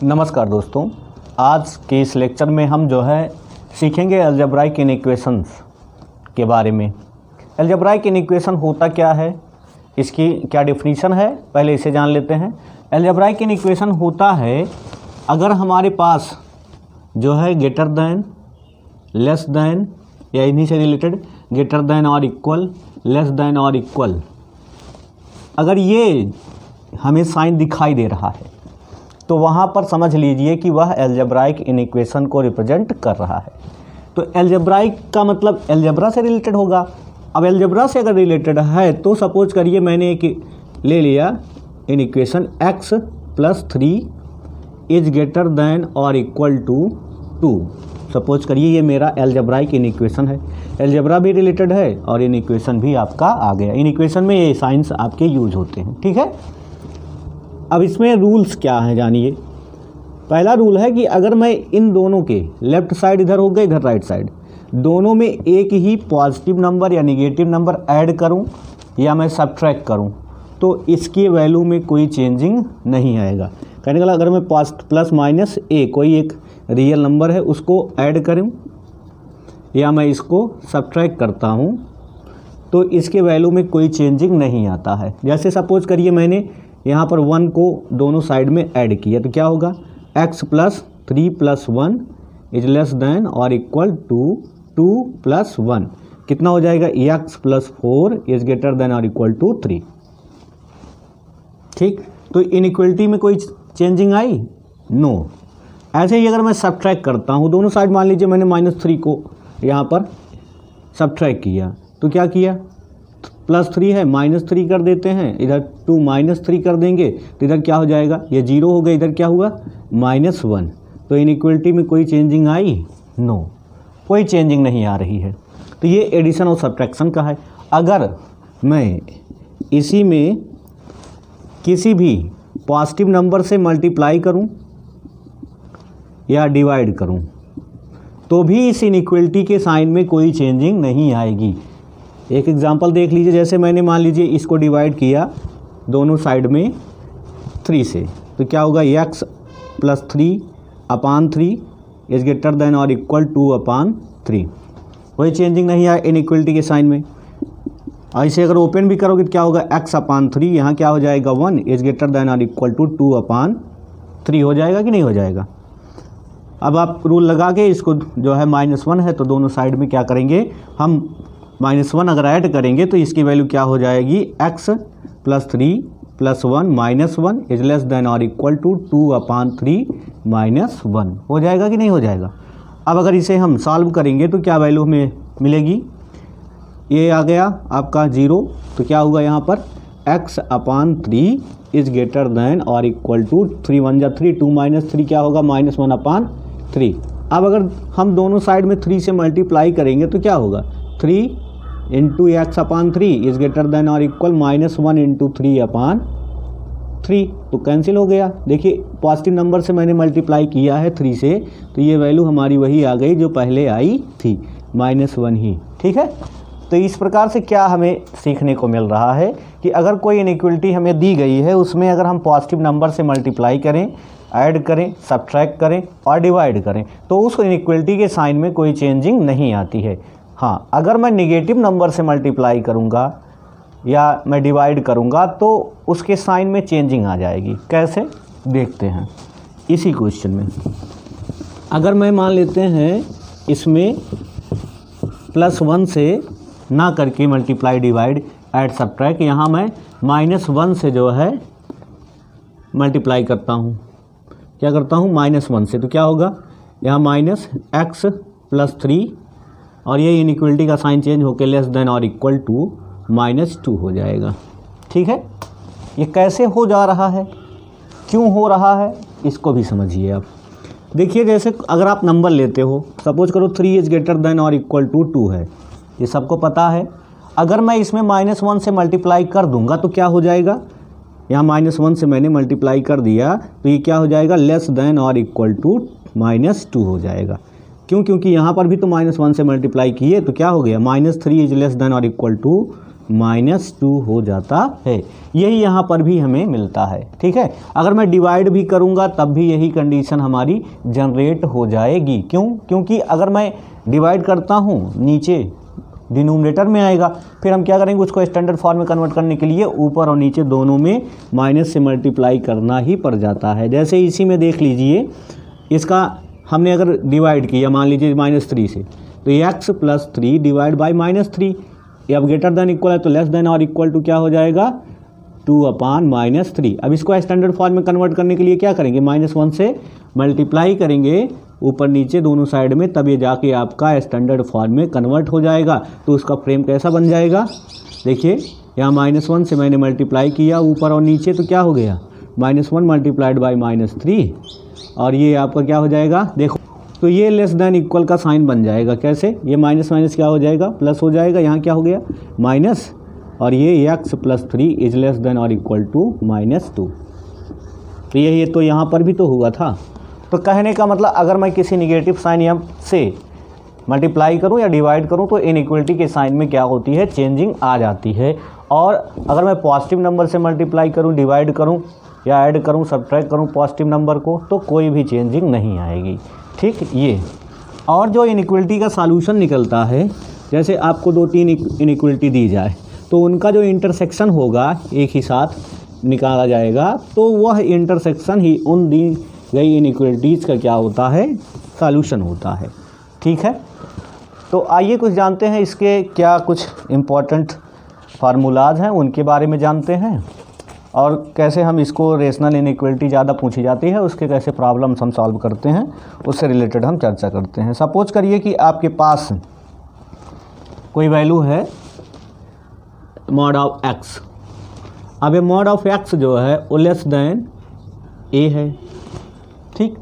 नमस्कार दोस्तों, आज के इस लेक्चर में हम जो है सीखेंगे अलजेब्राइक इनइक्वेशंस के बारे में। अलजेब्राइक इनइक्वेशन होता क्या है, इसकी क्या डेफिनेशन है, पहले इसे जान लेते हैं। अलजेब्राइक इनइक्वेशन होता है अगर हमारे पास जो है ग्रेटर दैन, लेस दैन या इन्हीं से रिलेटेड ग्रेटर दैन और इक्वल, लेस दैन और इक्वल, अगर ये हमें साइन दिखाई दे रहा है तो वहाँ पर समझ लीजिए कि वह अलजेब्राइक इनइक्वेशन को रिप्रेजेंट कर रहा है। तो अलजेब्राइक का मतलब अलजेब्रा से रिलेटेड होगा। अब अलजेब्रा से अगर रिलेटेड है तो सपोज करिए मैंने एक ले लिया inequation x + 3 is greater than और इक्वल टू 2। सपोज करिए ये मेरा अलजेब्राइक इनइक्वेशन है। अलजेब्रा भी रिलेटेड है और इनइक्वेशन भी आपका आ गया। इनइक्वेशन में ये साइंस आपके यूज होते हैं, ठीक है। अब इसमें रूल्स क्या हैं जानिए। पहला रूल है कि अगर मैं इन दोनों के लेफ्ट साइड इधर हो गए, इधर राइट साइड, दोनों में एक ही पॉजिटिव नंबर या निगेटिव नंबर ऐड करूं या मैं सब्ट्रैक्ट करूं तो इसकी वैल्यू में कोई चेंजिंग नहीं आएगा। कहने का अगर मैं प्लस माइनस ए कोई एक रियल नंबर है उसको ऐड करूं या मैं इसको सब्ट्रैक्ट करता हूं तो इसके वैल्यू में कोई चेंजिंग नहीं आता है। जैसे सपोज करिए मैंने यहाँ पर 1 को दोनों साइड में ऐड किया तो क्या होगा, x + 3 + 1 इज लेस दैन और इक्वल टू 2 + 1 कितना हो जाएगा, x + 4 इज ग्रेटर दैन और इक्वल टू 3। ठीक, तो इनइक्वलिटी में कोई चेंजिंग आई, नो। ऐसे ही अगर मैं सब्ट्रैक्ट करता हूँ दोनों साइड, मान लीजिए मैंने -3 को यहाँ पर सब्ट्रैक्ट किया तो क्या किया, +3 है -3 कर देते हैं, इधर 2 -3 कर देंगे तो इधर क्या हो जाएगा, ये 0 हो गया, इधर क्या हुआ -1। तो इनइक्वलिटी में कोई चेंजिंग आई, नो, कोई चेंजिंग नहीं आ रही है। तो ये एडिशन और सब्ट्रैक्शन का है। अगर मैं इसी में किसी भी पॉजिटिव नंबर से मल्टीप्लाई करूं या डिवाइड करूं तो भी इस इनइक्वलिटी के साइन में कोई चेंजिंग नहीं आएगी। एक एग्जांपल देख लीजिए, जैसे मैंने मान लीजिए इसको डिवाइड किया दोनों साइड में 3 से तो क्या होगा, x + 3/3 इज ग्रेटर दैन और इक्वल 2/3। कोई चेंजिंग नहीं आया इनइक्वलिटी के साइन में। ऐसे अगर ओपन भी करोगे तो क्या होगा, x/3 यहाँ क्या हो जाएगा 1 इज ग्रेटर दैन और इक्वल टू 2/3 हो जाएगा कि नहीं हो जाएगा। अब आप रूल लगा के इसको जो है -1 है तो दोनों साइड में क्या करेंगे, हम -1 अगर ऐड करेंगे तो इसकी वैल्यू क्या हो जाएगी, x + 3 + 1 -1 इज लेस दैन और इक्वल टू 2/3 -1 हो जाएगा कि नहीं हो जाएगा। अब अगर इसे हम सॉल्व करेंगे तो क्या वैल्यू हमें मिलेगी, ये आ गया आपका 0 तो क्या होगा यहाँ पर x/3 इज ग्रेटर दैन और इक्वल टू 3 × 1 = 3 2 - 3 क्या होगा -1/3। अब अगर हम दोनों साइड में 3 से मल्टीप्लाई करेंगे तो क्या होगा, 3 × x/3 इज ग्रेटर दैन और इक्वल -1 × 3/3 तो कैंसिल हो गया। देखिए पॉजिटिव नंबर से मैंने मल्टीप्लाई किया है 3 से तो ये वैल्यू हमारी वही आ गई जो पहले आई थी, -1 ही। ठीक है, तो इस प्रकार से क्या हमें सीखने को मिल रहा है कि अगर कोई इनइक्वलिटी हमें दी गई है उसमें अगर हम पॉजिटिव नंबर से मल्टीप्लाई करें, ऐड करें, सब्ट्रैक्ट करें और डिवाइड करें तो उस इनइक्वलिटी के साइन में कोई चेंजिंग नहीं आती है। हाँ, अगर मैं निगेटिव नंबर से मल्टीप्लाई करूँगा या मैं डिवाइड करूँगा तो उसके साइन में चेंजिंग आ जाएगी। कैसे, देखते हैं इसी क्वेश्चन में। अगर मैं मान लेते हैं इसमें +1 से ना करके मल्टीप्लाई, डिवाइड, ऐड, सब्ट्रैक्ट, यहाँ मैं -1 से जो है मल्टीप्लाई करता हूँ। क्या करता हूँ, -1 से, तो क्या होगा यहाँ -x + 3 और ये इनइक्वलिटी का साइन चेंज होकर लेस देन और इक्वल टू -2 हो जाएगा। ठीक है, ये कैसे हो जा रहा है, क्यों हो रहा है, इसको भी समझिए आप। देखिए जैसे अगर आप नंबर लेते हो, सपोज करो 3 इज ग्रेटर देन और इक्वल टू 2 है, ये सबको पता है। अगर मैं इसमें -1 से मल्टीप्लाई कर दूंगा तो क्या हो जाएगा, यहाँ -1 से मैंने मल्टीप्लाई कर दिया तो ये क्या हो जाएगा, लेस देन और इक्वल टू -2 हो जाएगा। क्यों, क्योंकि यहाँ पर भी तो -1 से मल्टीप्लाई किए तो क्या हो गया, -3 इज लेस देन और इक्वल टू -2 हो जाता है। यही यहाँ पर भी हमें मिलता है। ठीक है, अगर मैं डिवाइड भी करूँगा तब भी यही कंडीशन हमारी जनरेट हो जाएगी। क्यों? क्योंकि अगर मैं डिवाइड करता हूँ नीचे डिनोमिनेटर में आएगा, फिर हम क्या करेंगे, उसको स्टैंडर्ड फॉर्म में कन्वर्ट करने के लिए ऊपर और नीचे दोनों में माइनस से मल्टीप्लाई करना ही पड़ जाता है। जैसे इसी में देख लीजिए, इसका हमने अगर डिवाइड किया मान लीजिए -3 से, तो x + 3 डिवाइड बाई -3, ये अब ग्रेटर देन इक्वल है तो लेस देन और इक्वल टू क्या हो जाएगा, 2/-3। अब इसको स्टैंडर्ड फॉर्म में कन्वर्ट करने के लिए क्या करेंगे, -1 से मल्टीप्लाई करेंगे ऊपर नीचे दोनों साइड में, तब ये जाके आपका स्टैंडर्ड फॉर्म में कन्वर्ट हो जाएगा। तो उसका फ्रेम कैसा बन जाएगा, देखिए यहाँ -1 से मैंने मल्टीप्लाई किया ऊपर और नीचे, तो क्या हो गया, -1 मल्टीप्लाइड बाई -3, और ये आपका क्या हो जाएगा, देखो तो ये लेस देन इक्वल का साइन बन जाएगा। कैसे, ये माइनस माइनस क्या हो जाएगा, प्लस हो जाएगा, यहाँ क्या हो गया माइनस, और ये x + 3 इज लेस देन और इक्वल टू -2। तो ये तो यहाँ पर भी तो हुआ था। तो कहने का मतलब अगर मैं किसी निगेटिव साइन से मल्टीप्लाई करूँ या डिवाइड करूँ तो इनइक्वलिटी के साइन में क्या होती है, चेंजिंग आ जाती है। और अगर मैं पॉजिटिव नंबर से मल्टीप्लाई करूँ, डिवाइड करूँ या ऐड करूँ, सब्ट्रैक्ट करूँ पॉजिटिव नंबर को, तो कोई भी चेंजिंग नहीं आएगी। ठीक, ये और जो इनइक्वलिटी का सॉल्यूशन निकलता है, जैसे आपको 2-3 इनइक्वलिटी दी जाए तो उनका जो इंटरसेक्शन होगा एक ही साथ निकाला जाएगा, तो वह इंटरसेक्शन ही उन दी गई इनइक्वलिटीज़ का क्या होता है, सॉल्यूशन होता है। ठीक है, तो आइए कुछ जानते हैं इसके क्या कुछ इम्पोर्टेंट फार्मूलाज हैं, उनके बारे में जानते हैं, और कैसे हम इसको रेशनल इनइक्वलिटी ज़्यादा पूछी जाती है उसके कैसे प्रॉब्लम्स हम सॉल्व करते हैं, उससे रिलेटेड हम चर्चा करते हैं। सपोज करिए कि आपके पास कोई वैल्यू है मॉड ऑफ x। अब ये मॉड ऑफ x जो है वो लेस देन a है। ठीक,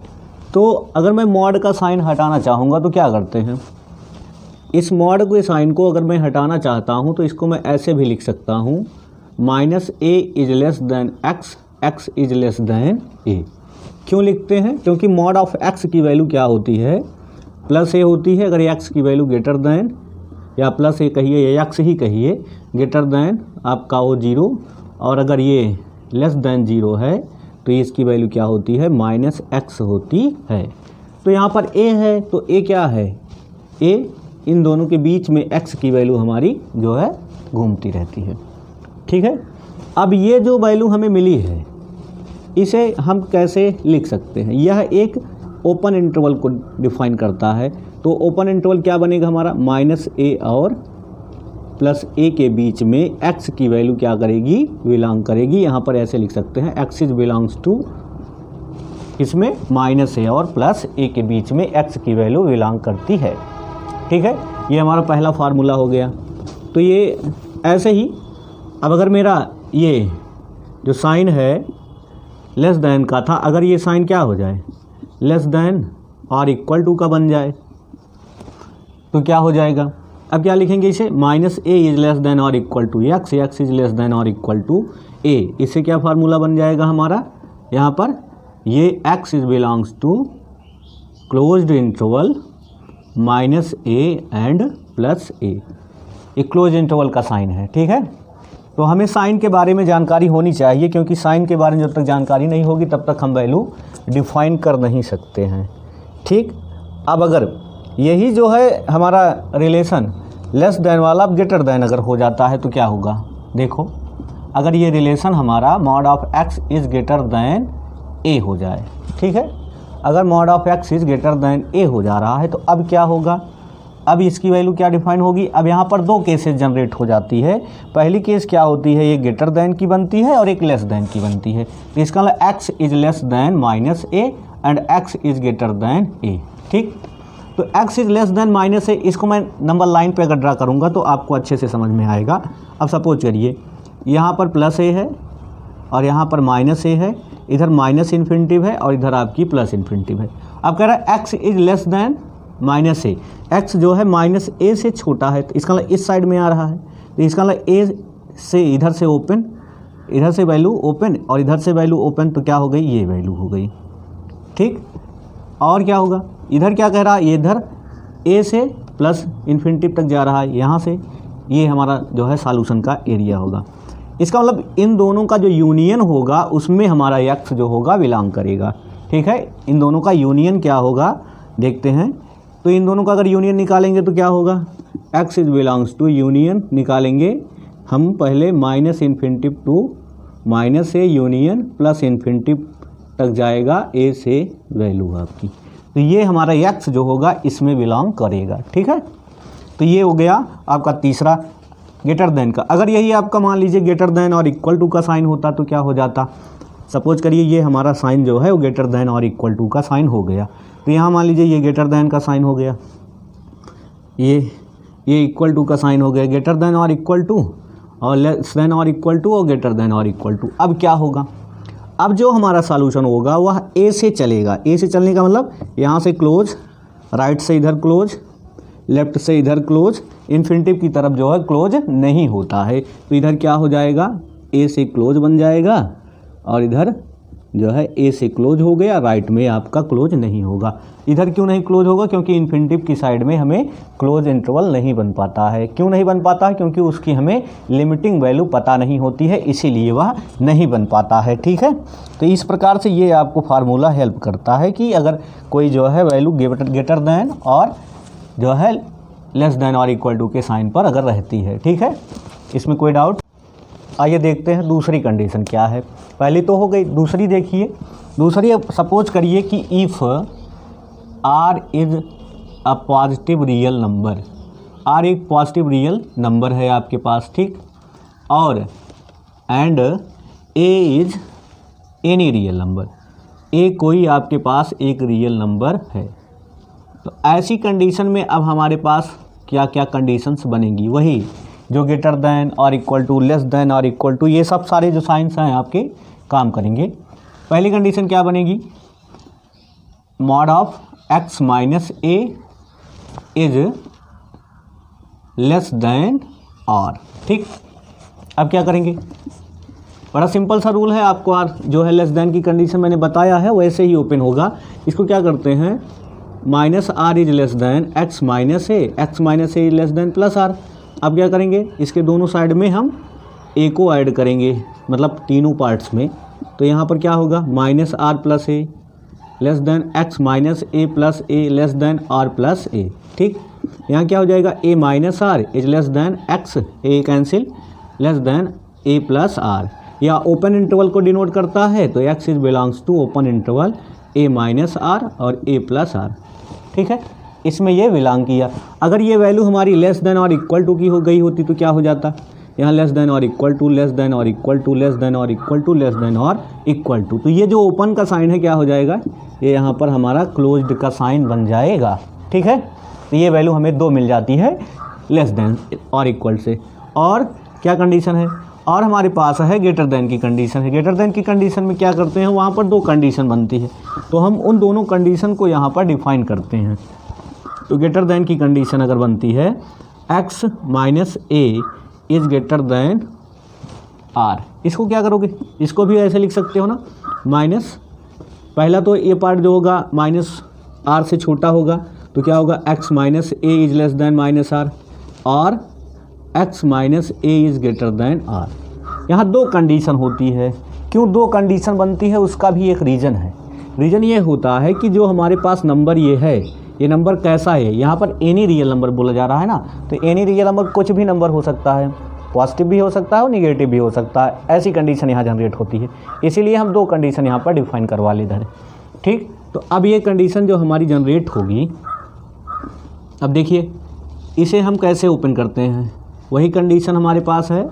तो अगर मैं मॉड का साइन हटाना चाहूँगा तो क्या करते हैं, इस मॉड के साइन को अगर मैं हटाना चाहता हूँ तो इसको मैं ऐसे भी लिख सकता हूँ, -a is less then x, x is less than a। क्यों लिखते हैं, क्योंकि मॉड ऑफ x की वैल्यू क्या होती है, +a होती है। अगर x की वैल्यू ग्रेटर देन या +a कहिए या x ही कहिए, ग्रेटर देन आपका वो 0, और अगर ये लेस देन 0 है तो इसकी वैल्यू क्या होती है, -x होती है। तो यहाँ पर a है तो a क्या है, a इन दोनों के बीच में x की वैल्यू हमारी जो है घूमती रहती है। ठीक है, अब ये जो वैल्यू हमें मिली है इसे हम कैसे लिख सकते हैं, यह एक ओपन इंटरवल को डिफाइन करता है। तो ओपन इंटरवल क्या बनेगा हमारा, -a और +a के बीच में x की वैल्यू क्या करेगी, बिलोंग करेगी। यहाँ पर ऐसे लिख सकते हैं, x इज बिलोंग्स टू, इसमें -a और +a के बीच में x की वैल्यू बिलोंग करती है। ठीक है, ये हमारा पहला फार्मूला हो गया। तो ये ऐसे ही, अब अगर मेरा ये जो साइन है लेस देन का था, अगर ये साइन क्या हो जाए, लेस देन और इक्वल टू का बन जाए तो क्या हो जाएगा, अब क्या लिखेंगे इसे, -a इज लेस देन और equal to x, x is less than और इक्वल टू a। इससे क्या फार्मूला बन जाएगा हमारा, यहाँ पर ये x is belongs to closed interval -a and +a, एक क्लोज इंटरवल का साइन है। ठीक है, तो हमें साइन के बारे में जानकारी होनी चाहिए, क्योंकि साइन के बारे में जब तक जानकारी नहीं होगी तब तक हम वैल्यू डिफाइन कर नहीं सकते हैं। ठीक, अब अगर यही जो है हमारा रिलेशन लेस देन वाला ग्रेटर देन अगर हो जाता है तो क्या होगा, देखो अगर ये रिलेशन हमारा mod of x is greater than a हो जाए। ठीक है, अगर mod of x is greater than a हो जा रहा है तो अब क्या होगा, अब इसकी वैल्यू क्या डिफाइन होगी। अब यहाँ पर दो केसेस जनरेट हो जाती है। पहली केस क्या होती है, ये ग्रेटर देन की बनती है और एक लेस देन की बनती है। तो इसका मतलब x is less than -a and x is greater than a। ठीक, तो x is less than -a, इसको मैं नंबर लाइन पे अगर ड्रा करूँगा तो आपको अच्छे से समझ में आएगा। अब सपोज करिए यहाँ पर +a है और यहाँ पर -a है, इधर माइनस इन्फिनिटिव है और इधर आपकी प्लस इन्फिनिटिव है। अब कह रहा है x is less than -a, x जो है -a से छोटा है, तो इसका मतलब इस साइड में आ रहा है, तो इसका मतलब a से इधर से ओपन, इधर से वैल्यू ओपन और इधर से वैल्यू ओपन, तो क्या हो गई, ये वैल्यू हो गई। ठीक, और क्या होगा, इधर क्या कह रहा है, ये इधर a से प्लस इन्फिनिटिव तक जा रहा है, यहाँ से ये हमारा जो है सॉल्यूशन का एरिया होगा। इसका मतलब इन दोनों का जो यूनियन होगा उसमें हमारा एक्स जो होगा बिलोंग करेगा। ठीक है, इन दोनों का यूनियन क्या होगा देखते हैं। तो इन दोनों का अगर यूनियन निकालेंगे तो क्या होगा, x is belongs to union निकालेंगे हम पहले minus infinity to minus a union plus infinity तक जाएगा ए से वैल्यू आपकी। तो ये हमारा एक्स जो होगा इसमें बिलोंग करेगा। ठीक है, तो ये हो गया आपका तीसरा ग्रेटर देन का। अगर यही आपका मान लीजिए ग्रेटर देन और इक्वल टू का साइन होता तो क्या हो जाता, सपोज करिए ये हमारा साइन जो है वो ग्रेटर देन और इक्वल टू का साइन हो गया। तो यहाँ मान लीजिए ये ग्रेटर देन का साइन हो गया, ये इक्वल टू का साइन हो गया, ग्रेटर देन और इक्वल टू और लेस देन और इक्वल टू और ग्रेटर देन और इक्वल टू। अब क्या होगा, अब जो हमारा सॉल्यूशन होगा वह ए से चलेगा। ए से चलने का मतलब यहाँ से क्लोज, राइट से इधर क्लोज, लेफ्ट से इधर क्लोज, इन्फिनिटिव की तरफ जो है क्लोज नहीं होता है। तो इधर क्या हो जाएगा, ए से क्लोज बन जाएगा और इधर जो है ए से क्लोज हो गया, राइट में आपका क्लोज नहीं होगा। इधर क्यों नहीं क्लोज होगा, क्योंकि इन्फिनिटिव की साइड में हमें क्लोज इंटरवल नहीं बन पाता है। क्यों नहीं बन पाता है, क्योंकि उसकी हमें लिमिटिंग वैल्यू पता नहीं होती है, इसीलिए वह नहीं बन पाता है। ठीक है, तो इस प्रकार से ये आपको फार्मूला हेल्प करता है कि अगर कोई जो है वैल्यू ग्रेटर देन और जो है लेस देन और इक्वल टू के साइन पर अगर रहती है। ठीक है, इसमें कोई डाउट। आइए देखते हैं दूसरी कंडीशन क्या है। पहली तो हो गई, दूसरी देखिए। दूसरी सपोज करिए कि if r is a positive real number, r एक पॉजिटिव रियल नंबर है आपके पास, ठीक, और and a is any real number, a कोई आपके पास एक रियल नंबर है। तो ऐसी कंडीशन में अब हमारे पास क्या क्या कंडीशंस बनेंगी, वही जो ग्रेटर देन और इक्वल टू, लेस देन और इक्वल टू, ये सब सारे जो साइंस हैं आपके काम करेंगे। पहली कंडीशन क्या बनेगी, mod of X minus a is less than और। ठीक, अब क्या करेंगे, बड़ा सिंपल सा रूल है, आपको आर जो है लेस देन की कंडीशन मैंने बताया है वैसे ही ओपन होगा। इसको क्या करते हैं, minus r is less than x minus a, x minus a is less than plus r. अब क्या करेंगे, इसके दोनों साइड में हम ए को ऐड करेंगे, मतलब तीनों पार्ट्स में। तो यहाँ पर क्या होगा, minus r plus a less than x minus a plus a less than r plus a. ठीक, यहाँ क्या हो जाएगा, a minus r is less than x, a cancel, less than a plus r. या ओपन इंटरवल को denote करता है तो x is belongs to open interval a minus r और ए प्लस आर। ठीक है, इसमें ये बिलोंग किया। अगर ये वैल्यू हमारी लेस देन और इक्वल टू की हो गई होती तो क्या हो जाता, यहाँ लेस देन और इक्वल टू, लेस देन और इक्वल टू, लेस देन और इक्वल टू, लेस देन और इक्वल टू। तो ये जो ओपन का साइन है क्या हो जाएगा, ये यहाँ पर हमारा क्लोज्ड का साइन बन जाएगा। ठीक है, तो ये वैल्यू हमें 2 मिल जाती है लेस देन और इक्वल से। और क्या कंडीशन है, और हमारे पास है ग्रेटर देन की कंडीशन है। ग्रेटर देन की कंडीशन में क्या करते हैं, वहाँ पर 2 कंडीशन बनती है, तो हम उन दोनों कंडीशन को यहाँ पर डिफाइन करते हैं। तो ग्रेटर देन की कंडीशन अगर बनती है x minus a is greater than r, इसको क्या करोगे, इसको भी ऐसे लिख सकते हो ना, माइनस, पहला तो ये पार्ट जो होगा माइनस आर से छोटा होगा तो क्या होगा, x minus a is less than minus r, और x minus a is greater than r. यहाँ 2 कंडीशन होती है। क्यों 2 कंडीशन बनती है, उसका भी एक रीज़न है। रीज़न ये होता है कि जो हमारे पास नंबर ये है, ये नंबर कैसा है, यहाँ पर एनी रियल नंबर बोला जा रहा है ना, तो एनी रियल नंबर कुछ भी नंबर हो सकता है, पॉजिटिव भी हो सकता है और निगेटिव भी हो सकता है। ऐसी कंडीशन यहाँ जनरेट होती है, इसीलिए हम 2 कंडीशन यहाँ पर डिफाइन करवा ले इधर। ठीक, तो अब ये कंडीशन जो हमारी जनरेट होगी, अब देखिए इसे हम कैसे ओपन करते हैं। वही कंडीशन हमारे पास है,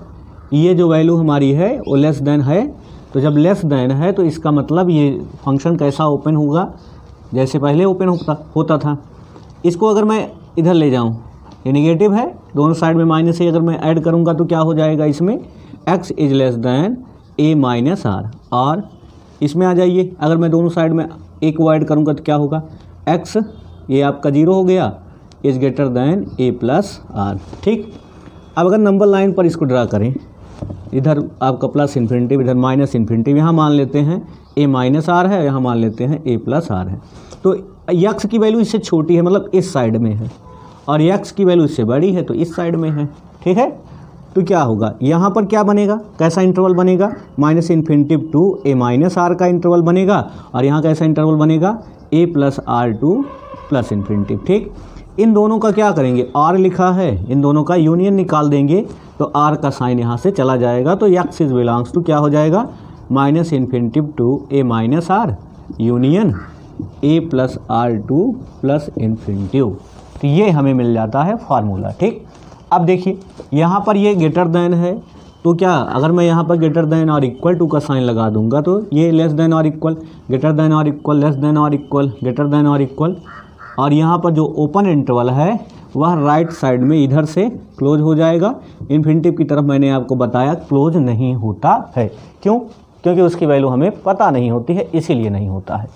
ये जो वैल्यू हमारी है वो लेस देन है, तो जब लेस देन है तो इसका मतलब ये फंक्शन कैसा ओपन होगा, जैसे पहले ओपन होता था। इसको अगर मैं इधर ले जाऊं, ये नेगेटिव है, दोनों साइड में माइनस से अगर मैं ऐड करूंगा तो क्या हो जाएगा, इसमें x is less than a minus r. और इसमें आ जाइए, अगर मैं दोनों साइड में a को ऐड करूंगा तो क्या होगा, x ये आपका 0 हो गया, is greater than a plus r. ठीक, अब अगर नंबर लाइन पर इसको ड्रा करें, इधर आपका प्लस इन्फिनिटिव, इधर माइनस इन्फिनिटिव, यहाँ मान लेते हैं a माइनस आर है, यहाँ मान लेते हैं a प्लस आर है। तो x की वैल्यू इससे छोटी है, मतलब इस साइड में है, और x की वैल्यू इससे बड़ी है तो इस साइड में है। ठीक है। तो क्या होगा यहाँ पर, क्या बनेगा, कैसा इंटरवल बनेगा, -∞ टू a माइनस आर का इंटरवल बनेगा, और यहाँ कैसा इंटरवल बनेगा, a plus r to plus infinity. ठीक, इन दोनों का क्या करेंगे, r लिखा है, इन दोनों का यूनियन निकाल देंगे तो r का साइन यहाँ से चला जाएगा, तो x इज बिलोंग्स टू क्या हो जाएगा, -∞ to a minus r union a plus r to plus infinity. तो ये हमें मिल जाता है फार्मूला। ठीक, अब देखिए यहाँ पर ये ग्रेटर देन है, तो क्या अगर मैं यहाँ पर ग्रेटर देन और इक्वल टू का साइन लगा दूंगा तो ये लेस देन और इक्वल, ग्रेटर देन और इक्वल, लेस देन और इक्वल, ग्रेटर देन और इक्वल, और यहाँ पर जो ओपन इंटरवल है वह राइट साइड में इधर से क्लोज हो जाएगा। इन्फिनिटी की तरफ मैंने आपको बताया क्लोज नहीं होता है, क्यों, क्योंकि उसकी वैल्यू हमें पता नहीं होती है, इसीलिए नहीं होता है।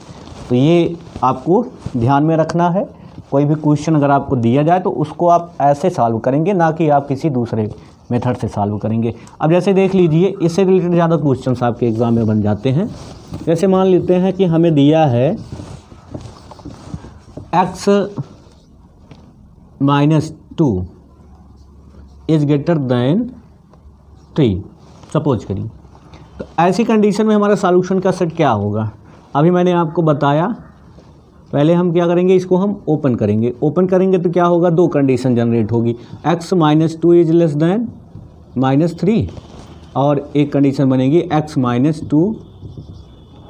तो ये आपको ध्यान में रखना है। कोई भी क्वेश्चन अगर आपको दिया जाए तो उसको आप ऐसे सॉल्व करेंगे, ना कि आप किसी दूसरे मेथड से सॉल्व करेंगे। अब जैसे देख लीजिए, इससे रिलेटेड ज़्यादा क्वेश्चंस आपके एग्ज़ाम में बन जाते हैं। जैसे मान लेते हैं कि हमें दिया है x - 2 is greater then 3 suppose करिए। तो ऐसी कंडीशन में हमारा सॉल्यूशन का सेट क्या होगा, अभी मैंने आपको बताया। पहले हम क्या करेंगे, इसको हम ओपन करेंगे। ओपन करेंगे तो क्या होगा, दो कंडीशन जनरेट होगी, x - 2 इज लेस देन -3, और एक कंडीशन बनेगी x - 2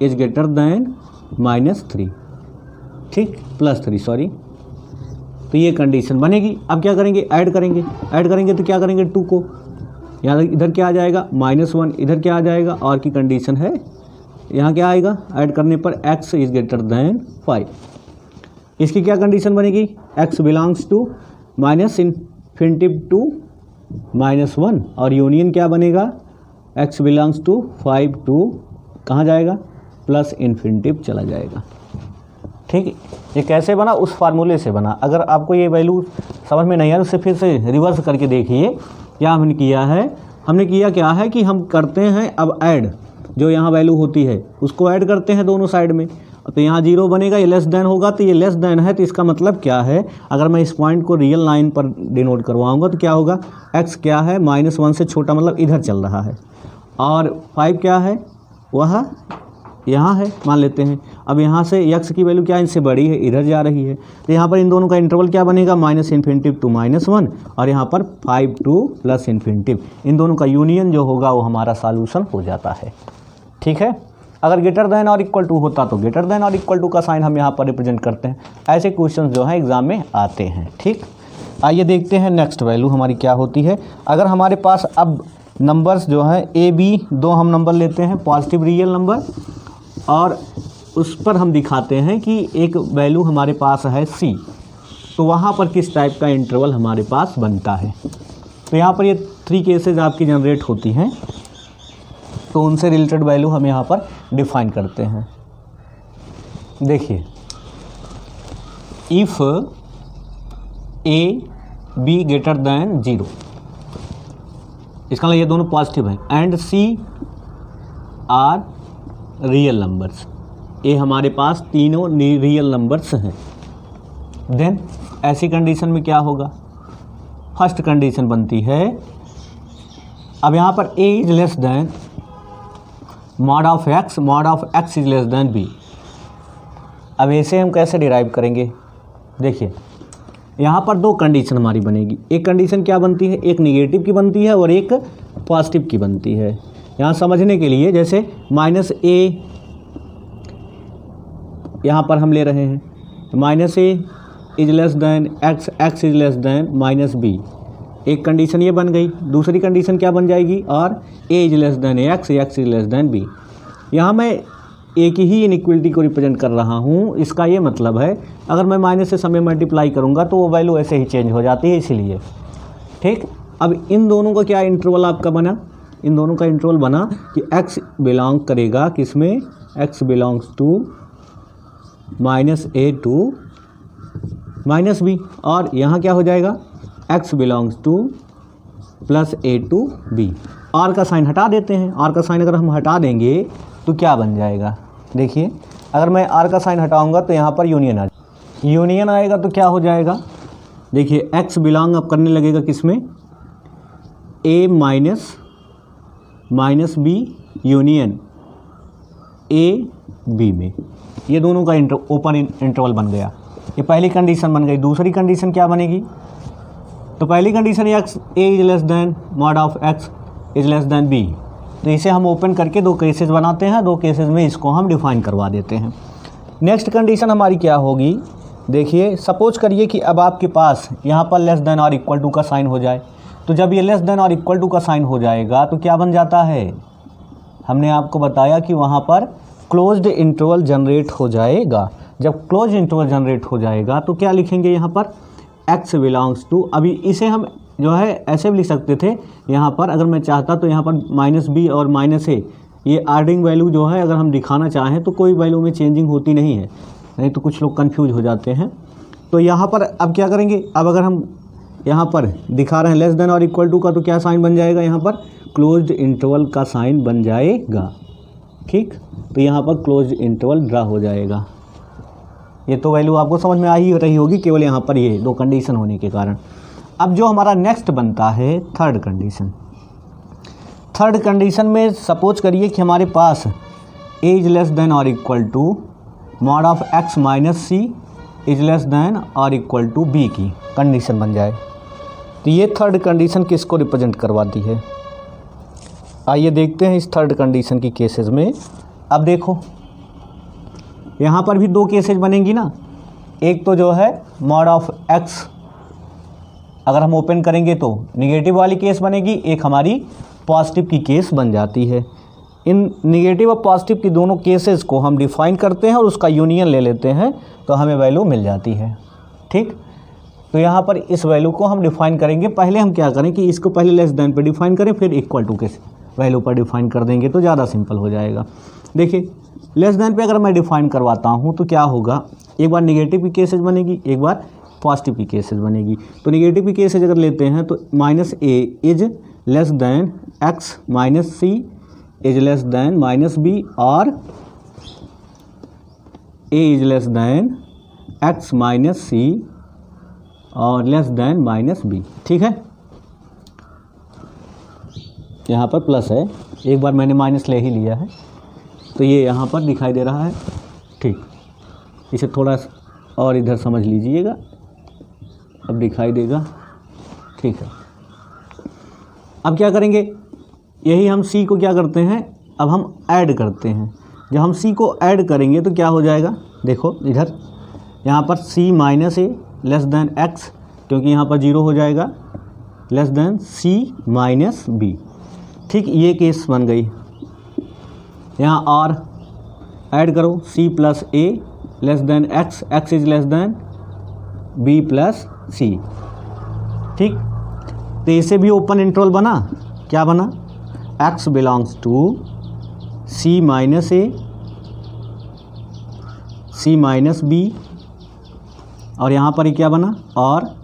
इज ग्रेटर देन -3, ठीक, +3 सॉरी। तो ये कंडीशन बनेगी। अब क्या करेंगे, ऐड करेंगे। ऐड करेंगे तो क्या करेंगे, 2 को यहाँ इधर क्या आ जाएगा, -1, इधर क्या आ जाएगा, और की कंडीशन है, यहाँ क्या आएगा, ऐड करने पर x इज ग्रेटर देन 5। इसकी क्या कंडीशन बनेगी, x बिलोंग्स टू -∞ टू -1, और यूनियन क्या बनेगा, x बिलोंग्स टू 5 टू कहाँ जाएगा, +∞ चला जाएगा। ठीक है, ये कैसे बना, उस फार्मूले से बना। अगर आपको ये वैल्यू समझ में नहीं आया तो उसे फिर से रिवर्स करके देखिए। क्या हमने किया है, हमने किया क्या है कि हम करते हैं अब ऐड, जो यहाँ वैल्यू होती है उसको ऐड करते हैं दोनों साइड में। तो यहाँ 0 बनेगा, ये लेस देन होगा, तो ये लेस देन है, तो इसका मतलब क्या है, अगर मैं इस पॉइंट को रियल लाइन पर डिनोट करवाऊंगा तो क्या होगा, x क्या है, -1 से छोटा, मतलब इधर चल रहा है, और 5 क्या है, वह यहाँ है मान लेते हैं। अब यहाँ से x की वैल्यू क्या है, इनसे बड़ी है, इधर जा रही है, तो यहाँ पर इन दोनों का इंटरवल क्या बनेगा, -∞ टू -1, और यहाँ पर 5 टू +∞। इन दोनों का यूनियन जो होगा वो हमारा सॉल्यूशन हो जाता है। ठीक है, अगर ग्रेटर देन और इक्वल टू होता तो ग्रेटर देन और इक्वल टू का साइन हम यहाँ पर रिप्रेजेंट करते हैं। ऐसे क्वेश्चन जो हैं एग्जाम में आते हैं। ठीक, आइए देखते हैं नेक्स्ट वैल्यू हमारी क्या होती है। अगर हमारे पास अब नंबर्स जो हैं a b दो हम नंबर लेते हैं, पॉजिटिव रियल नंबर, और उस पर हम दिखाते हैं कि एक वैल्यू हमारे पास है c, तो वहाँ पर किस टाइप का इंटरवल हमारे पास बनता है। तो यहाँ पर ये 3 केसेस आपकी जनरेट होती हैं, तो उनसे रिलेटेड वैल्यू हम यहाँ पर डिफाइन करते हैं। देखिए, if a b greater than 0, इसका मतलब ये दोनों पॉजिटिव हैं, and c are real numbers, ये हमारे पास तीनों रियल नंबर्स हैं। देन ऐसी कंडीशन में क्या होगा, फर्स्ट कंडीशन बनती है, अब यहाँ पर a is less then mod of x is less than b। अब ऐसे हम कैसे डिराइव करेंगे, देखिए यहाँ पर दो कंडीशन हमारी बनेगी। एक कंडीशन क्या बनती है, एक निगेटिव की बनती है और एक पॉजिटिव की बनती है। यहाँ समझने के लिए जैसे -a यहाँ पर हम ले रहे हैं, -a is less then x is less than -b, एक कंडीशन ये बन गई। दूसरी कंडीशन क्या बन जाएगी, और a is less then x is less than b। यहाँ मैं एक ही इनइक्वलिटी को रिप्रेजेंट कर रहा हूँ। इसका ये मतलब है अगर मैं माइनस से समय मल्टीप्लाई करूँगा तो वो वैल्यू ऐसे ही चेंज हो जाती है, इसीलिए। ठीक, अब इन दोनों का क्या इंटरवल आपका बना, इन दोनों का इंटरवल बना कि x बिलोंग करेगा किस में, x belongs to -a to -b, और यहाँ क्या हो जाएगा, x belongs to +a to b। r का साइन हटा देते हैं, r का साइन अगर हम हटा देंगे तो क्या बन जाएगा, देखिए अगर मैं r का साइन हटाऊंगा तो यहाँ पर यूनियन आएगा, तो क्या हो जाएगा, देखिए x बिलोंग अब करने लगेगा किस में, a minus b union a b में, ये दोनों का ओपन इंटरवल बन गया। ये पहली कंडीशन बन गई। दूसरी कंडीशन क्या बनेगी? तो पहली condition x a is less than mod of x is less than b, तो इसे हम ओपन करके दो केसेस बनाते हैं, दो केसेस में इसको हम डिफाइन करवा देते हैं। नेक्स्ट कंडीशन हमारी क्या होगी? देखिए, सपोज करिए कि अब आपके पास यहाँ पर लेस देन और इक्वल टू का साइन हो जाए, तो जब ये लेस देन और इक्वल टू का साइन हो जाएगा तो क्या बन जाता है? हमने आपको बताया कि वहाँ पर क्लोज्ड इंटरवल जनरेट हो जाएगा। जब क्लोज इंटरवल जनरेट हो जाएगा तो क्या लिखेंगे यहाँ पर? x बिलोंग्स टू, अभी इसे हम जो है ऐसे भी लिख सकते थे यहाँ पर, अगर मैं चाहता तो यहाँ पर -b और -a ये आर्डिंग वैल्यू जो है अगर हम दिखाना चाहें तो कोई वैल्यू में चेंजिंग होती नहीं है, नहीं तो कुछ लोग कंफ्यूज हो जाते हैं। तो यहाँ पर अब क्या करेंगे? अब अगर हम यहाँ पर दिखा रहे हैं लेस देन और इक्वल टू का, तो क्या साइन बन जाएगा? यहाँ पर क्लोज्ड इंटरवल का साइन बन जाएगा। ठीक, तो यहाँ पर क्लोज्ड इंटरवल ड्रा हो जाएगा। ये तो वैल्यू आपको समझ में आ ही रही होगी, केवल यहाँ पर ये दो कंडीशन होने के कारण। अब जो हमारा नेक्स्ट बनता है थर्ड कंडीशन। थर्ड कंडीशन में सपोज करिए कि हमारे पास ए इज लेस देन और equal to mod of X minus C is less than और इक्वल टू बी की कंडीशन बन जाए। तो ये थर्ड कंडीशन किसको रिप्रेजेंट करवाती है? आइए देखते हैं इस थर्ड कंडीशन की केसेस में। अब देखो, यहाँ पर भी दो केसेस बनेंगी ना। एक तो जो है मॉड ऑफ एक्स अगर हम ओपन करेंगे तो निगेटिव वाली केस बनेगी, एक हमारी पॉजिटिव की केस बन जाती है। इन निगेटिव और पॉजिटिव की दोनों केसेस को हम डिफाइन करते हैं और उसका यूनियन ले लेते हैं, तो हमें वैल्यू मिल जाती है। ठीक, तो यहाँ पर इस वैल्यू को हम डिफाइन करेंगे। पहले हम क्या करें कि इसको पहले लेस देन पे डिफाइन करें, फिर इक्वल टू के वैल्यू पर डिफाइन कर देंगे तो ज़्यादा सिंपल हो जाएगा। देखिए, लेस देन पे अगर मैं डिफाइन करवाता हूँ तो क्या होगा? एक बार निगेटिव की केसेज बनेगी, एक बार पॉजिटिव की केसेज बनेगी। तो निगेटिव की केसेज अगर लेते हैं तो -a is less than x minus C is less than -b और a is less than x minus c और लेस देन -b। ठीक है, यहाँ पर प्लस है, एक बार मैंने माइनस ले ही लिया है तो ये यहाँ पर दिखाई दे रहा है। ठीक, इसे थोड़ा और इधर समझ लीजिएगा, अब दिखाई देगा। ठीक है, अब क्या करेंगे? यही हम c को क्या करते हैं? अब हम ऐड करते हैं। जब हम c को ऐड करेंगे तो क्या हो जाएगा? देखो इधर, यहाँ पर c minus a less than x, क्योंकि यहाँ पर 0 हो जाएगा, less than c minus b। ठीक, ये केस बन गई। यहाँ और ऐड करो, c plus a less than x, x is less than b plus c। ठीक, तो इसे भी ओपन इंटरवल बना। क्या बना? x belongs to c minus a, c minus b, और यहाँ पर ही क्या बना? और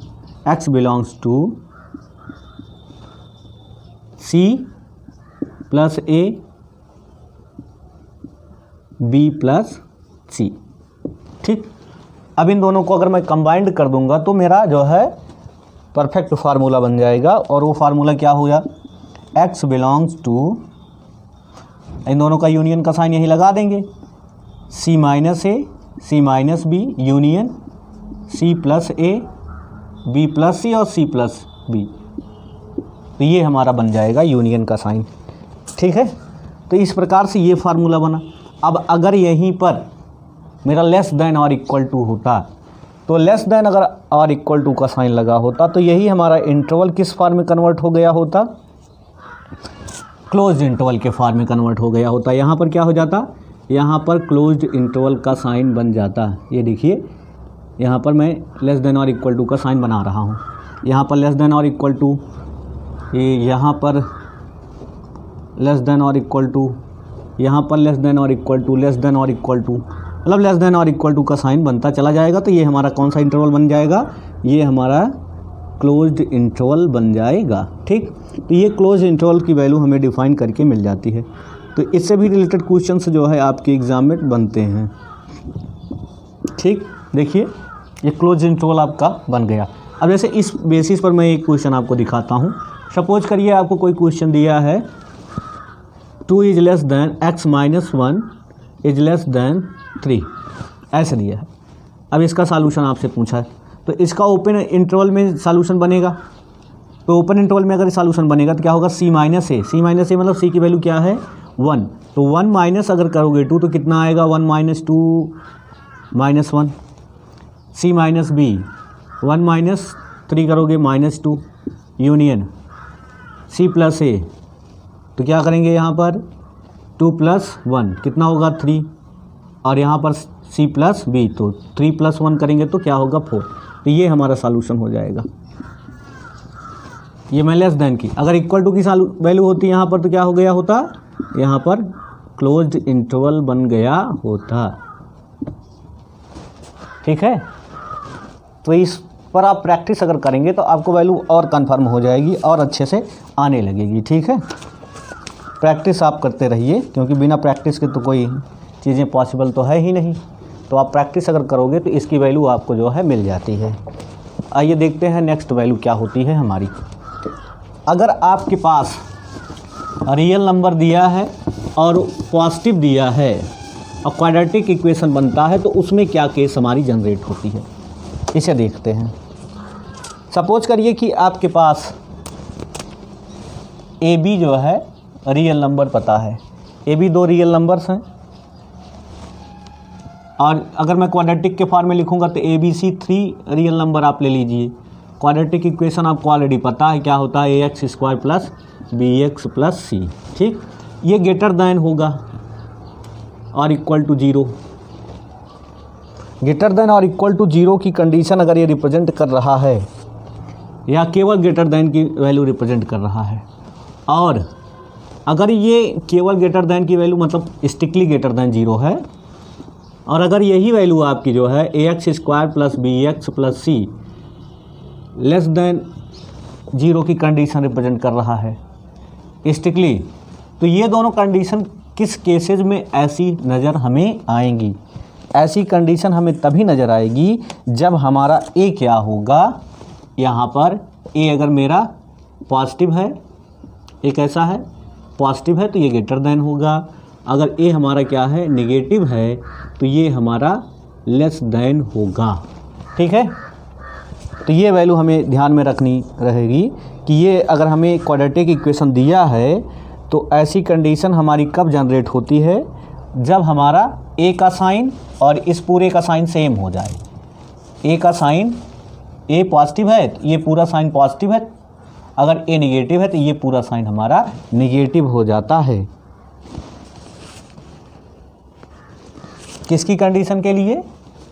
x belongs to c plus a b plus c। ठीक, अब इन दोनों को अगर मैं कंबाइंड कर दूंगा तो मेरा जो है परफेक्ट फार्मूला बन जाएगा। और वो फार्मूला क्या होगा? x बिलोंग्स टू, इन दोनों का यूनियन का साइन यही लगा देंगे, c minus a c minus b union c plus a b plus c और c प्लस b। तो ये हमारा बन जाएगा यूनियन का साइन। ठीक है, तो इस प्रकार से ये फार्मूला बना। अब अगर यहीं पर मेरा लेस देन और इक्वल टू होता, तो लेस देन अगर और इक्वल टू का साइन लगा होता तो यही हमारा इंटरवल किस फॉर्म में कन्वर्ट हो गया होता? क्लोज्ड इंटरवल के फॉर्म में कन्वर्ट हो गया होता। यहाँ पर क्या हो जाता? यहाँ पर क्लोज्ड इंटरवल का साइन बन जाता। ये देखिए, यहाँ पर मैं लेस देन और इक्वल टू का साइन बना रहा हूँ। यहाँ पर लेस देन और इक्वल टू, ये यहाँ पर लेस देन और इक्वल टू, यहाँ पर लेस देन और इक्वल टू, लेस देन और इक्वल टू, मतलब लेस देन और इक्वल टू का साइन बनता चला जाएगा। तो ये हमारा कौन सा इंटरवल बन जाएगा? ये हमारा क्लोज्ड इंटरवल बन जाएगा। ठीक, तो ये क्लोज्ड इंटरवल की वैल्यू हमें डिफाइन करके मिल जाती है। तो इससे भी रिलेटेड क्वेश्चंस जो है आपके एग्ज़ाम में बनते हैं। ठीक, देखिए ये क्लोज्ड इंटरवल आपका बन गया। अब जैसे इस बेसिस पर मैं एक क्वेश्चन आपको दिखाता हूँ। सपोज करिए आपको कोई क्वेश्चन दिया है 2 is less than x minus 1 is less than 3, ऐसे दिया है। अब इसका सॉल्यूशन आपसे पूछा है, तो इसका ओपन इंटरवल में सॉल्यूशन बनेगा। तो ओपन इंटरवल में अगर सॉल्यूशन बनेगा तो क्या होगा, c माइनस ए। सी माइनस ए मतलब c की वैल्यू क्या है 1, तो 1 माइनस अगर करोगे 2 तो कितना आएगा 1 minus 2 minus 1। c minus b 1 minus 3 करोगे -2 यूनियन c प्लस ए, तो क्या करेंगे यहाँ पर 2 प्लस 1 कितना होगा 3, और यहाँ पर c प्लस बी तो 3 प्लस 1 करेंगे तो क्या होगा 4। तो ये हमारा सॉल्यूशन हो जाएगा। ये मैं लेस देन की, अगर इक्वल टू की वैल्यू होती यहाँ पर तो क्या हो गया होता, यहाँ पर क्लोज्ड इंटरवल बन गया होता। ठीक है, तो इस पर आप प्रैक्टिस अगर करेंगे तो आपको वैल्यू और कंफर्म हो जाएगी और अच्छे से आने लगेगी। ठीक है, प्रैक्टिस आप करते रहिए, क्योंकि बिना प्रैक्टिस के तो कोई चीज़ें पॉसिबल तो है ही नहीं। तो आप प्रैक्टिस अगर करोगे तो इसकी वैल्यू आपको जो है मिल जाती है। आइए देखते हैं नेक्स्ट वैल्यू क्या होती है हमारी। अगर आपके पास रियल नंबर दिया है और पॉजिटिव दिया है और क्वाड्रेटिक इक्वेशन बनता है तो उसमें क्या केस हमारी जनरेट होती है, इसे देखते हैं। सपोज करिए कि आपके पास ए बी जो है रियल नंबर पता है, ए बी 2 रियल नंबर्स हैं, और अगर मैं क्वाड्रेटिक के फॉर्म में लिखूंगा तो a b c 3 real number आप ले लीजिए। क्वाड्रेटिक इक्वेशन आपको ऑलरेडी पता है क्या होता है, ax² प्लस bx प्लस सी। ठीक, ये ग्रेटर दैन होगा और इक्वल टू 0। ग्रेटर दैन और इक्वल टू 0 की कंडीशन अगर ये रिप्रेजेंट कर रहा है, या केवल ग्रेटर दैन की वैल्यू रिप्रेजेंट कर रहा है, और अगर ये केवल ग्रेटर दैन की वैल्यू मतलब स्ट्रिक्टली ग्रेटर दैन 0 है, और अगर यही वैल्यू आपकी जो है ax² प्लस bx प्लस सी लेस दैन 0 की कंडीशन रिप्रेजेंट कर रहा है स्ट्रिक्टली, तो ये दोनों कंडीशन किस केसेस में ऐसी नज़र हमें आएंगी? ऐसी कंडीशन हमें तभी नज़र आएगी जब हमारा ए क्या होगा, यहाँ पर ए अगर मेरा पॉजिटिव है, एक ऐसा है पॉजिटिव है तो ये ग्रेटर देन होगा। अगर ए हमारा क्या है नेगेटिव है तो ये हमारा लेस देन होगा। ठीक है, तो ये वैल्यू हमें ध्यान में रखनी रहेगी कि ये अगर हमें क्वाड्रेटिक इक्वेशन दिया है तो ऐसी कंडीशन हमारी कब जनरेट होती है, जब हमारा ए का साइन और इस पूरे का साइन सेम हो जाए। ए का साइन, ए पॉजिटिव है तो ये पूरा साइन पॉजिटिव है, अगर ए नेगेटिव है तो ये पूरा साइन हमारा नेगेटिव हो जाता है। किसकी कंडीशन के लिए?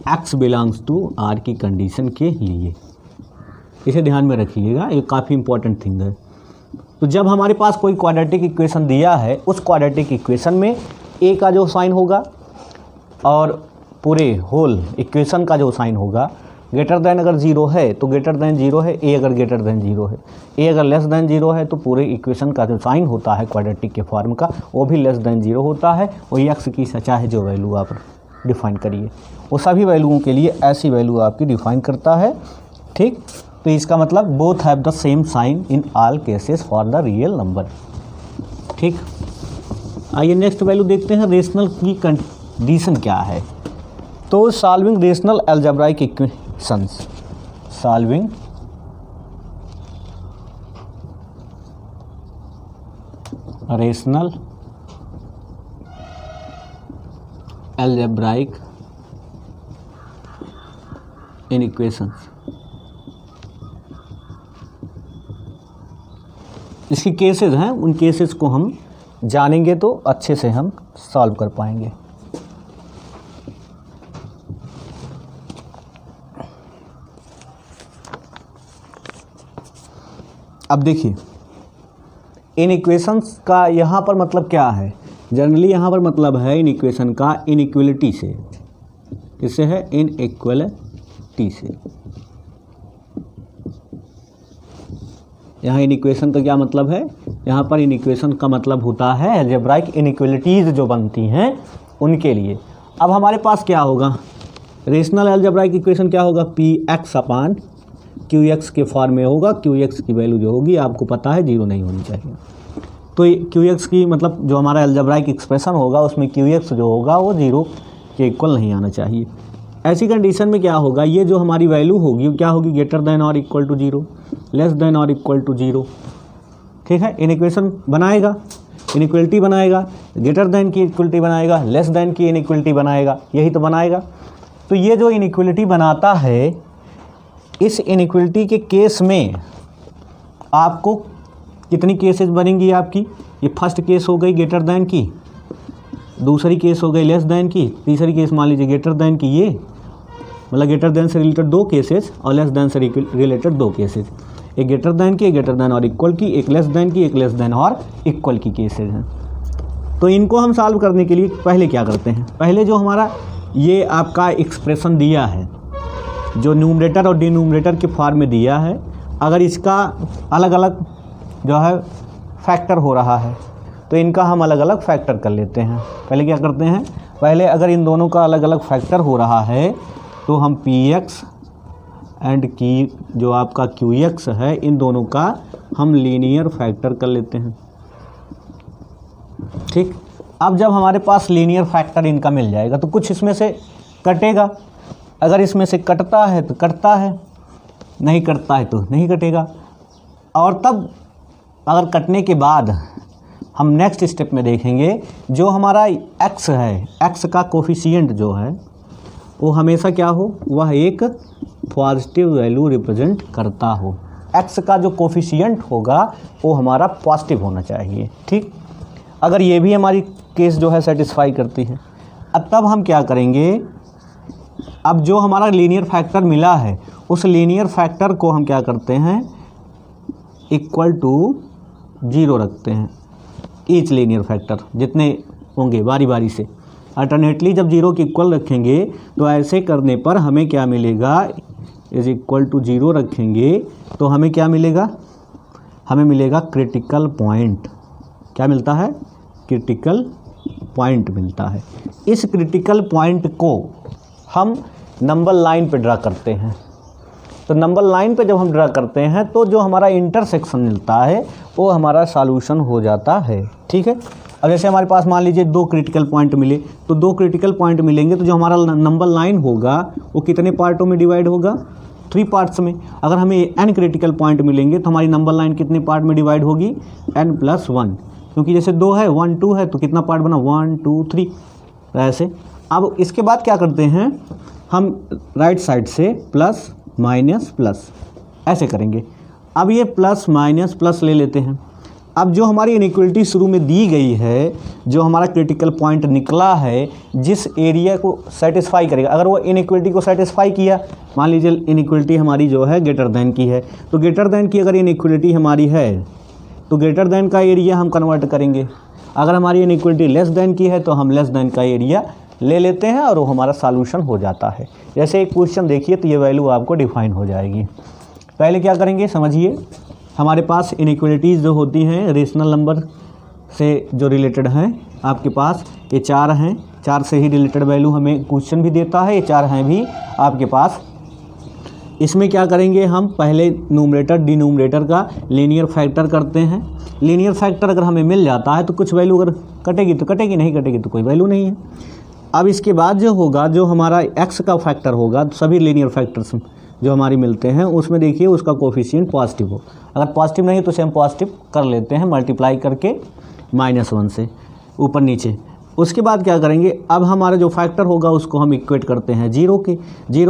x बिलोंग्स टू r की कंडीशन के लिए। इसे ध्यान में रखिएगा, ये काफ़ी इंपॉर्टेंट थिंग है। तो जब हमारे पास कोई क्वाड्रेटिक इक्वेशन दिया है, उस क्वाड्रेटिक इक्वेशन में a का जो साइन होगा और पूरे होल इक्वेशन का जो साइन होगा, ग्रेटर दैन अगर 0 है तो ग्रेटर दैन 0 है, a अगर ग्रेटर दैन 0 है, a अगर लेस दैन 0 है तो पूरे इक्वेशन का जो साइन होता है क्वाड्रेटिक के फॉर्म का वो भी लेस दैन 0 होता है। वो x की चाहे जो वैल्यू आप डिफ़ाइन करिए, वो सभी वैल्यूओं के लिए ऐसी वैल्यू आपकी डिफ़ाइन करता है। ठीक, तो इसका मतलब both have the same sign in all cases for the real number. ठीक, आइए नेक्स्ट वैल्यू देखते हैं, रेशनल की कंडीशन क्या है। तो solving rational algebraic equations, solving rational algebraic equations, इसकी केसेस हैं, उन केसेस को हम जानेंगे तो अच्छे से हम सॉल्व कर पाएंगे। अब देखिए इन इक्वेशंस का यहाँ पर मतलब क्या है, जनरली यहाँ पर मतलब है इन इक्वेशन का इनइक्वलिटी से, इससे है इनइक्वलिटी से। यहाँ इनइक्वेशन का क्या मतलब है, यहाँ पर इनइक्वेशन का मतलब होता है अलजेब्राइक इनइक्वलिटीज़ जो बनती हैं उनके लिए। अब हमारे पास क्या होगा, रेशनल अलजेब्राइक इक्वेशन क्या होगा, पी एक्स अपान क्यू एक्स के फॉर्म में होगा। क्यू एक्स की वैल्यू जो होगी आपको पता है 0 नहीं होनी चाहिए। तो क्यू एक्स की मतलब जो हमारा अलजेब्राइक एक्सप्रेशन होगा उसमें क्यू एक्स जो होगा वो 0 के इक्वल नहीं आना चाहिए। ऐसी कंडीशन में क्या होगा, ये जो हमारी वैल्यू होगी वो क्या होगी, ग्रेटर देन और इक्वल टू 0, लेस देन और इक्वल टू 0। ठीक है, इनइक्वेशन बनाएगा, इनइक्वलिटी बनाएगा, ग्रेटर देन की इक्वलिटी बनाएगा, लेस देन की इनइक्वलिटी बनाएगा, यही तो बनाएगा। तो ये जो इनइक्वलिटी बनाता है, इस इनइक्वलिटी के केस में आपको कितनी केसेस बनेंगी आपकी, ये फर्स्ट केस हो गई ग्रेटर देन की, दूसरी केस हो गई लेस देन की, तीसरी केस मान लीजिए ग्रेटर देन की, ये मतलब ग्रेटर देन से रिलेटेड 2 केसेस और लेस देन से रिलेटेड 2 केसेस, एक ग्रेटर देन की, एक ग्रेटर देन और इक्वल की, एक लेस देन की, एक लेस देन और इक्वल की केसेस हैं। तो इनको हम सॉल्व करने के लिए पहले क्या करते हैं, पहले जो हमारा ये आपका एक्सप्रेशन दिया है जो न्यूमरेटर और डिनोमिनेटर के फॉर्म में दिया है, अगर इसका अलग अलग जो है फैक्टर हो रहा है तो इनका हम अलग अलग फैक्टर कर लेते हैं। पहले क्या करते हैं, पहले अगर इन दोनों का अलग अलग फैक्टर हो रहा है तो हम पी एक्स एंड की जो आपका क्यू एक्स है, इन दोनों का हम लीनियर फैक्टर कर लेते हैं। ठीक, अब जब हमारे पास लीनियर फैक्टर इनका मिल जाएगा तो कुछ इसमें से कटेगा, अगर इसमें से कटता है तो कटता है, नहीं कटता है तो नहीं कटेगा। और तब अगर कटने के बाद हम नेक्स्ट स्टेप में देखेंगे जो हमारा x है, x का कोफिशिएंट जो है वो हमेशा क्या हो, वह एक पॉजिटिव वैल्यू रिप्रेजेंट करता हो। x का जो कोफिशिएंट होगा वो हमारा पॉजिटिव होना चाहिए। ठीक, अगर ये भी हमारी केस जो है सेटिस्फाई करती है, अब तब हम क्या करेंगे, अब जो हमारा लीनियर फैक्टर मिला है उस लीनियर फैक्टर को हम क्या करते हैं, इक्वल टू 0 रखते हैं। ईच लीनियर फैक्टर जितने होंगे बारी बारी से अल्टरनेटली जब 0 के इक्वल रखेंगे तो ऐसे करने पर हमें क्या मिलेगा, इज इक्वल टू 0 रखेंगे तो हमें क्या मिलेगा, हमें मिलेगा क्रिटिकल पॉइंट। क्या मिलता है, क्रिटिकल पॉइंट मिलता है। इस क्रिटिकल पॉइंट को हम नंबर लाइन पे ड्रा करते हैं। तो नंबर लाइन पे जब हम ड्रा करते हैं तो जो हमारा इंटरसेक्शन मिलता है वो हमारा सॉल्यूशन हो जाता है। ठीक है, अब जैसे हमारे पास मान लीजिए 2 क्रिटिकल पॉइंट मिले, तो 2 क्रिटिकल पॉइंट मिलेंगे तो जो हमारा नंबर लाइन होगा वो कितने पार्टों में डिवाइड होगा, 3 पार्ट्स में। अगर हमें n क्रिटिकल पॉइंट मिलेंगे तो हमारी नंबर लाइन कितने पार्ट में डिवाइड होगी, n+1, क्योंकि जैसे 2 है 1 2 है तो कितना पार्ट बना 1 2 3 ऐसे। अब इसके बाद क्या करते हैं, हम राइट साइड से प्लस माइनस प्लस ऐसे करेंगे। अब ये प्लस माइनस प्लस ले लेते हैं। अब जो हमारी इनइक्वलिटी शुरू में दी गई है, जो हमारा क्रिटिकल पॉइंट निकला है, जिस एरिया को सेटिस्फाई करेगा, अगर वो इनइक्वलिटी को सेटिस्फाई किया, मान लीजिए इनइक्वलिटी हमारी जो है ग्रेटर देन की है, तो ग्रेटर देन की अगर इनइक्वलिटी हमारी है तो ग्रेटर देन का एरिया हम कन्वर्ट करेंगे। अगर हमारी इनइक्वलिटी लेस देन की है तो हम लेस देन का एरिया ले लेते हैं और वो हमारा सॉल्यूशन हो जाता है। जैसे एक क्वेश्चन देखिए तो ये वैल्यू आपको डिफाइन हो जाएगी। पहले क्या करेंगे समझिए, हमारे पास इनइक्वलिटीज़ जो होती हैं रेशनल नंबर से जो रिलेटेड हैं, आपके पास ये 4 हैं, 4 से ही रिलेटेड वैल्यू हमें क्वेश्चन भी देता है, ये 4 हैं भी आपके पास। इसमें क्या करेंगे, हम पहले न्यूमरेटर डिनोमिनेटर का लीनियर फैक्टर करते हैं। लीनियर फैक्टर अगर हमें मिल जाता है तो कुछ वैल्यू अगर कटेगी तो कटेगी, नहीं कटेगी तो कोई वैल्यू नहीं है। अब इसके बाद जो होगा, जो हमारा x का फैक्टर होगा, सभी लीनियर फैक्टर्स जो हमारी मिलते हैं उसमें देखिए उसका कोफिशिएंट पॉजिटिव हो। अगर पॉजिटिव नहीं तो उसे हम पॉजिटिव कर लेते हैं मल्टीप्लाई करके -1 से ऊपर नीचे। उसके बाद क्या करेंगे, अब हमारा जो फैक्टर होगा उसको हम इक्वेट करते हैं 0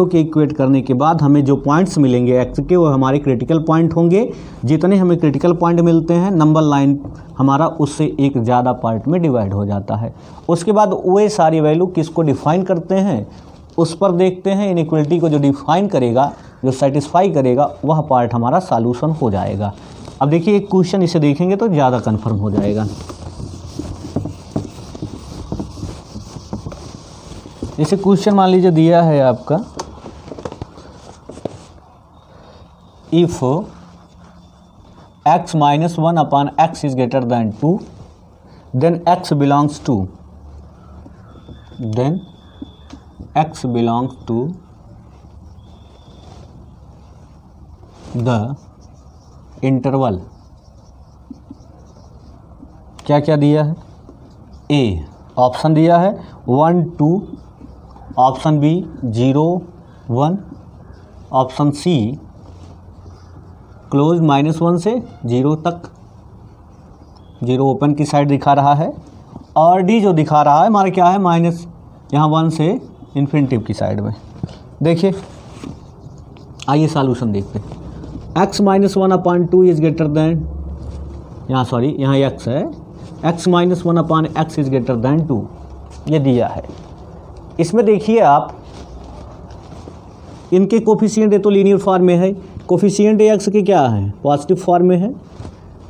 के इक्वेट करने के बाद हमें जो पॉइंट्स मिलेंगे x के वो हमारे क्रिटिकल पॉइंट होंगे। जितने हमें क्रिटिकल पॉइंट मिलते हैं नंबर लाइन हमारा उससे एक ज़्यादा पार्ट में डिवाइड हो जाता है। उसके बाद वे सारी वैल्यू किसको डिफाइन करते हैं उस पर देखते हैं। इनइक्वलिटी को जो डिफाइन करेगा, जो सेटिस्फाई करेगा, वह पार्ट हमारा सॉल्यूशन हो जाएगा। अब देखिए एक क्वेश्चन इसे देखेंगे तो ज़्यादा कन्फर्म हो जाएगा। जैसे क्वेश्चन मान लीजिए दिया है आपका, if x - 1 upon x is greater than 2 then x belongs to the interval क्या क्या दिया है, ए ऑप्शन दिया है 1 2, option b 0 1, option c close -1 से 0 तक, 0 ओपन की साइड दिखा रहा है, और डी जो दिखा रहा है हमारा क्या है, माइनस यहाँ 1 से इन्फिनिटिव की साइड में। देखिए आइए सॉल्यूशन देखते हैं। x -1/2 इज ग्रेटर दैन, यहाँ सॉरी यहाँ x है, x -1/x is greater than 2, ये दिया है। इसमें देखिए आप इनके कोफिशिएंट है तो लीनियर फॉर्म में है, कोफिशिएंट x के क्या है, पॉजिटिव फॉर्म में है,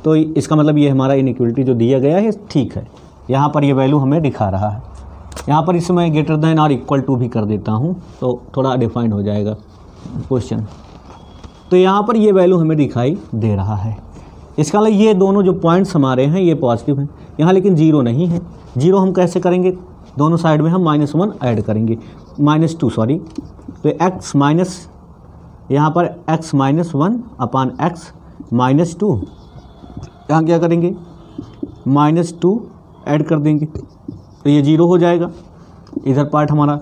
तो इसका मतलब ये हमारा इनइक्वलिटी जो दिया गया है ठीक है। यहाँ पर ये वैल्यू हमें दिखा रहा है, यहाँ पर इसमें ग्रेटर दैन और इक्वल टू भी कर देता हूँ तो थोड़ा डिफाइन हो जाएगा क्वेश्चन। तो यहाँ पर ये वैल्यू हमें दिखाई दे रहा है, इसका मतलब ये दोनों जो पॉइंट्स हमारे हैं ये पॉजिटिव हैं। यहाँ लेकिन 0 नहीं है, 0 हम कैसे करेंगे, दोनों साइड में हम -1 ऐड करेंगे, -2 सॉरी, तो x माइनस यहाँ पर x -1/x -2, यहाँ क्या करेंगे -2 ऐड कर देंगे तो ये 0 हो जाएगा। इधर पार्ट हमारा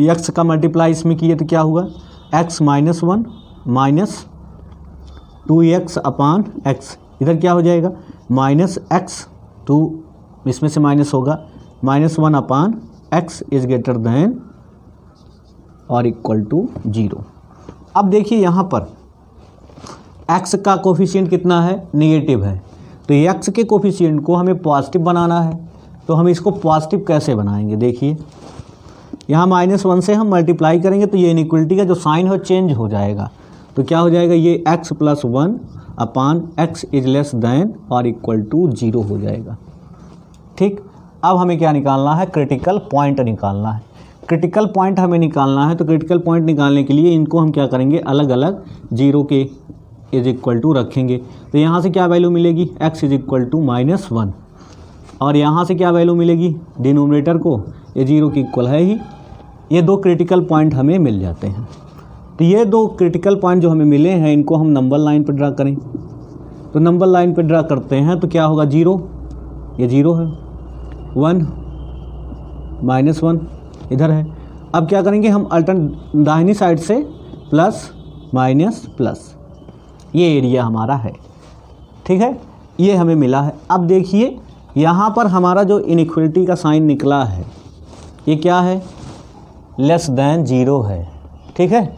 x का मल्टीप्लाई इसमें किए तो क्या हुआ, x -1 माइनस 2x/x, इधर क्या हो जाएगा -x, 2 इसमें से माइनस होगा, -1/x इज ग्रेटर दैन और इक्वल टू 0। अब देखिए यहाँ पर x का कोफिशिएंट कितना है, नेगेटिव है, तो x के कोफिशिएंट को हमें पॉजिटिव बनाना है, तो हम इसको पॉजिटिव कैसे बनाएंगे, देखिए यहाँ -1 से हम मल्टीप्लाई करेंगे तो ये इनइक्वलिटी का जो साइन है चेंज हो जाएगा, तो क्या हो जाएगा, ये x + 1/x is less than और इक्वल टू 0 हो जाएगा। ठीक, अब हमें क्या निकालना है, क्रिटिकल पॉइंट निकालना है। क्रिटिकल पॉइंट हमें निकालना है, तो क्रिटिकल पॉइंट निकालने के लिए इनको हम क्या करेंगे, अलग अलग 0 के इज इक्वल टू रखेंगे, तो यहाँ से क्या वैल्यू मिलेगी, x इज इक्वल टू -1, और यहाँ से क्या वैल्यू मिलेगी, डिनोमिनेटर को, ये 0 के इक्वल है ही, ये 2 क्रिटिकल पॉइंट हमें मिल जाते हैं। तो ये 2 क्रिटिकल पॉइंट जो हमें मिले हैं इनको हम नंबर लाइन पर ड्रा करें, तो नंबर लाइन पर ड्रा करते हैं तो क्या होगा, 0 ये 0 है, 1 -1 इधर है। अब क्या करेंगे हम, अल्टरनेट दाहिनी साइड से प्लस माइनस प्लस, ये एरिया हमारा है, ठीक है, ये हमें मिला है। अब देखिए यहाँ पर हमारा जो इनइक्वलिटी का साइन निकला है ये क्या है, लेस दैन 0 है, ठीक है,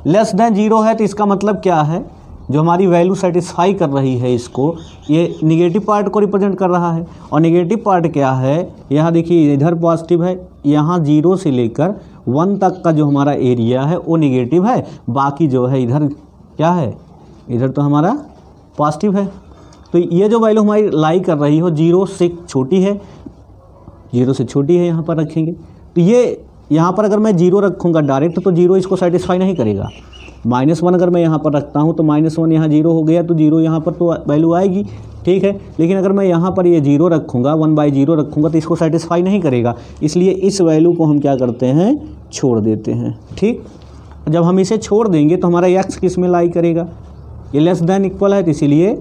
लेस दैन 0 है, तो इसका मतलब क्या है, जो हमारी वैल्यू सेटिस्फाई कर रही है इसको, ये निगेटिव पार्ट को रिप्रेजेंट कर रहा है, और निगेटिव पार्ट क्या है, यहाँ देखिए इधर पॉजिटिव है, यहाँ 0 से लेकर 1 तक का जो हमारा एरिया है वो निगेटिव है, बाकी जो है इधर क्या है, इधर तो हमारा पॉजिटिव है। तो ये जो वैल्यू हमारी लाई कर रही हो 0 से छोटी है, 0 से छोटी है, यहाँ पर रखेंगे, तो ये यहाँ पर अगर मैं 0 रखूँगा डायरेक्ट तो 0 इसको सेटिस्फाई नहीं करेगा। -1 अगर मैं यहाँ पर रखता हूँ तो -1 यहाँ 0 हो गया, तो 0 यहाँ पर तो वैल्यू आएगी, ठीक है, लेकिन अगर मैं यहाँ पर ये 0 रखूँगा, 1/0 रखूँगा तो इसको सेटिस्फाई नहीं करेगा, इसलिए इस वैल्यू को हम क्या करते हैं, छोड़ देते हैं। ठीक, जब हम इसे छोड़ देंगे तो हमारा x किस में लाई करेगा, ये लेस दैन इक्वल है, तो इसीलिए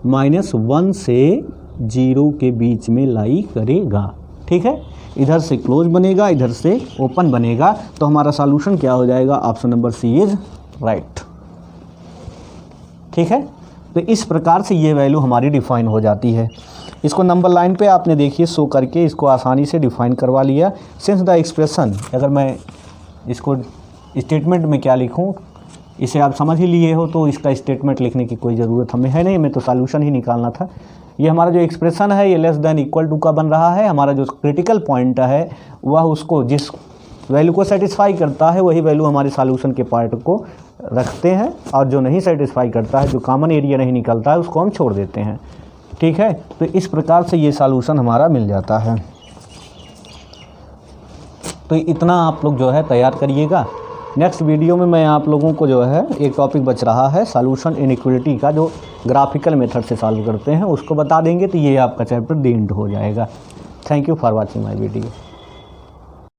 -1 से 0 के बीच में लाई करेगा। ठीक है, इधर से क्लोज बनेगा, इधर से ओपन बनेगा, तो हमारा सॉल्यूशन क्या हो जाएगा, option number c is right. ठीक है, तो इस प्रकार से ये वैल्यू हमारी डिफाइन हो जाती है। इसको नंबर लाइन पे आपने देखिए शो करके इसको आसानी से डिफाइन करवा लिया। सिंस द एक्सप्रेशन, अगर मैं इसको स्टेटमेंट में क्या लिखूं, इसे आप समझ ही लिए हो तो इसका स्टेटमेंट लिखने की कोई ज़रूरत हमें है नहीं, मैं तो सॉल्यूशन ही निकालना था। ये हमारा जो एक्सप्रेशन है ये लेस दैन इक्वल टू का बन रहा है, हमारा जो क्रिटिकल पॉइंट है वह उसको जिस वैल्यू को सेटिस्फाई करता है वही वैल्यू हमारे सॉल्यूशन के पार्ट को रखते हैं, और जो नहीं सेटिस्फाई करता है, जो कॉमन एरिया नहीं निकलता है, उसको हम छोड़ देते हैं। ठीक है, तो इस प्रकार से ये सॉल्यूशन हमारा मिल जाता है। तो इतना आप लोग जो है तैयार करिएगा। नेक्स्ट वीडियो में मैं आप लोगों को जो है एक टॉपिक बच रहा है सॉल्यूशन इनइक्वलिटी का, जो ग्राफिकल मेथड से सॉल्व करते हैं, उसको बता देंगे, तो ये आपका चैप्टर द एंड हो जाएगा। Thank you for watching my video.